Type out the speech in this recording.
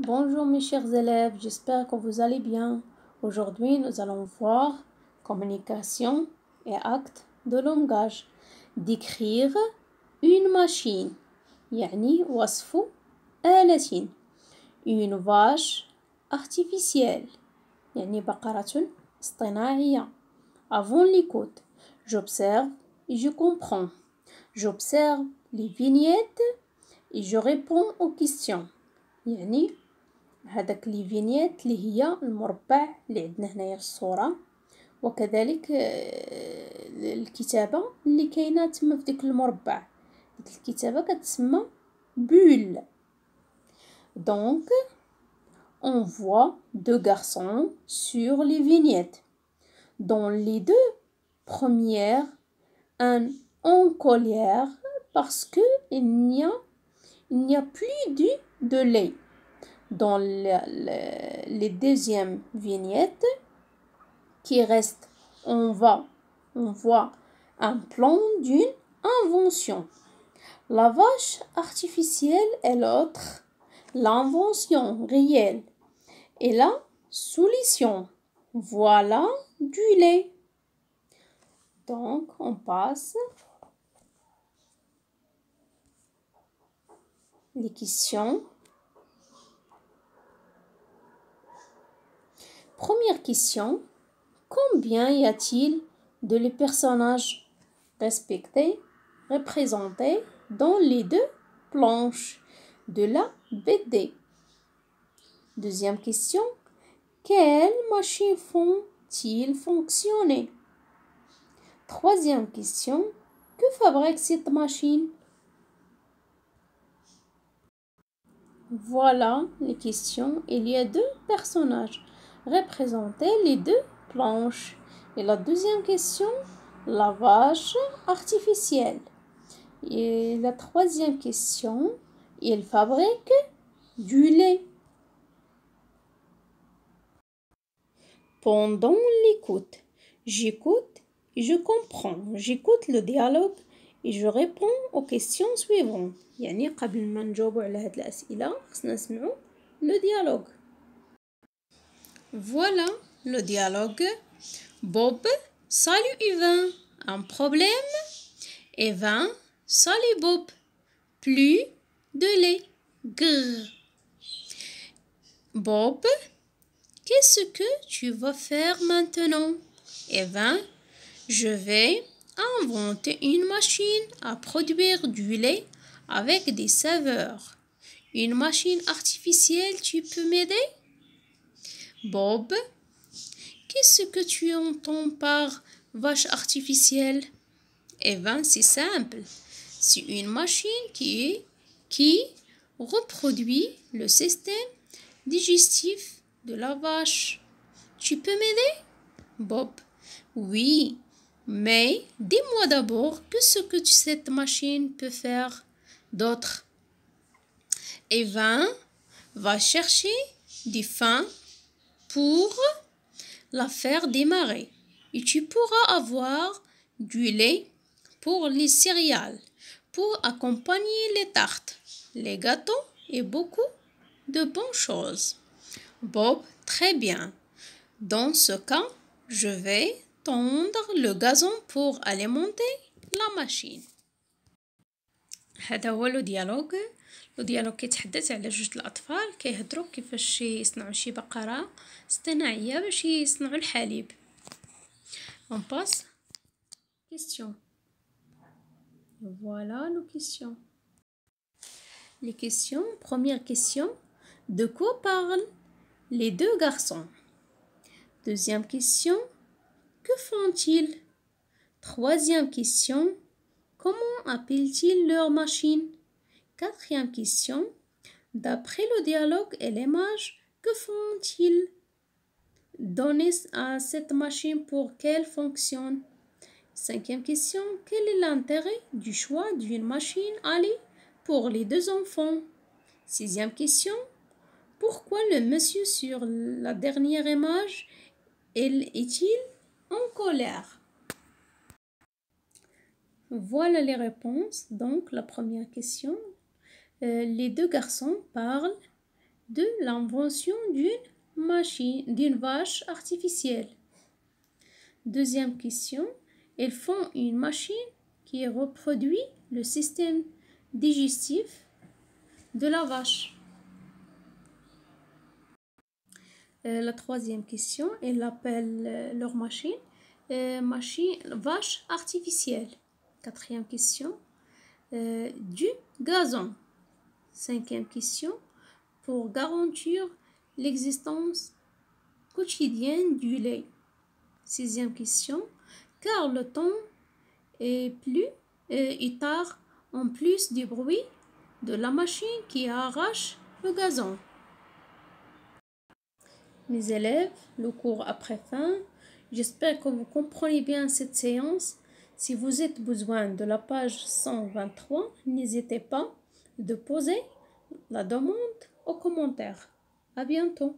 Bonjour mes chers élèves, j'espère que vous allez bien. Aujourd'hui, nous allons voir communication et acte de langage. Décrire une machine, يعني وصف آلة. Une vache artificielle, يعني بقرة اصطناعية. Avant l'écoute, j'observe et je comprends. J'observe les vignettes et je réponds aux questions. يعني هذاك لي فينيت اللي هي المربع اللي عندنا هنايا في الصورة، وكذلك الكتابة اللي كاينه تما في ديك المربع. ديك الكتابة كتسمى بول. Donc on voit deux garçons sur les vignettes. Dans les deux premières, un en colère parce que il n'y a plus de lait. Dans les deuxièmes vignettes qui restent, on voit un plan d'une invention. La vache artificielle est l'autre, l'invention réelle. Et la solution, voilà du lait. Donc, on passe les questions. Première question, combien y a-t-il de les personnages représentés dans les deux planches de la BD? Deuxième question, quelles machines font-ils fonctionner? Troisième question, que fabrique cette machine? Voilà les questions. Il y a deux personnages représentés les deux planches. Et la deuxième question, la vache artificielle. Et la troisième question, il fabrique du lait. Pendant l'écoute, j'écoute et je comprends. J'écoute le dialogue et je réponds aux questions suivantes. يعني قبل ما نجاوبوا على هاد الأسئلة خصنا نسمعوا le dialogue. Voilà le dialogue. Bob, salut Yvain. Un problème? Yvain, salut Bob. Plus de lait. Grrr. Bob, qu'est-ce que tu vas faire maintenant? Yvain, je vais inventer une machine à produire du lait avec des saveurs. Une machine artificielle, tu peux m'aider? Bob, qu'est-ce que tu entends par vache artificielle? Yvain, c'est simple. C'est une machine qui reproduit le système digestif de la vache. Tu peux m'aider? Bob, oui, mais dis-moi d'abord qu'est-ce que cette machine peut faire d'autre? Yvain va chercher du pain pour la faire démarrer. Et tu pourras avoir du lait pour les céréales, pour accompagner les tartes, les gâteaux et beaucoup de bonnes choses. Bob, très bien. Dans ce cas, je vais tondre le gazon pour alimenter la machine. هذا هو لو ديالوج كيتحدث على جوج الاطفال كيهضروا كيفاش يصنعوا شي بقره اصطناعيه باش يصنعوا الحليب. On passe question. Voilà nos questions. Les questions. Première question, de quoi parlent les deux garçons? Deuxième question, que font-ils? Troisième question, comment appellent-ils leur machine? Quatrième question, d'après le dialogue et l'image, que font-ils donner à cette machine pour qu'elle fonctionne? Cinquième question, quel est l'intérêt du choix d'une machine à lait pour les deux enfants? Sixième question, pourquoi le monsieur sur la dernière image est-il en colère? Voilà les réponses. Donc, la première question. Les deux garçons parlent de l'invention d'une vache artificielle. Deuxième question, ils font une machine qui reproduit le système digestif de la vache. La troisième question, ils appellent leur machine vache artificielle. Quatrième question, du gazon. Cinquième question, pour garantir l'existence quotidienne du lait. Sixième question, car le temps est tard en plus du bruit de la machine qui arrache le gazon. Mes élèves, le cours après fin. J'espère que vous comprenez bien cette séance. Si vous avez besoin de la page 123, n'hésitez pas de poser la demande aux commentaires. À bientôt.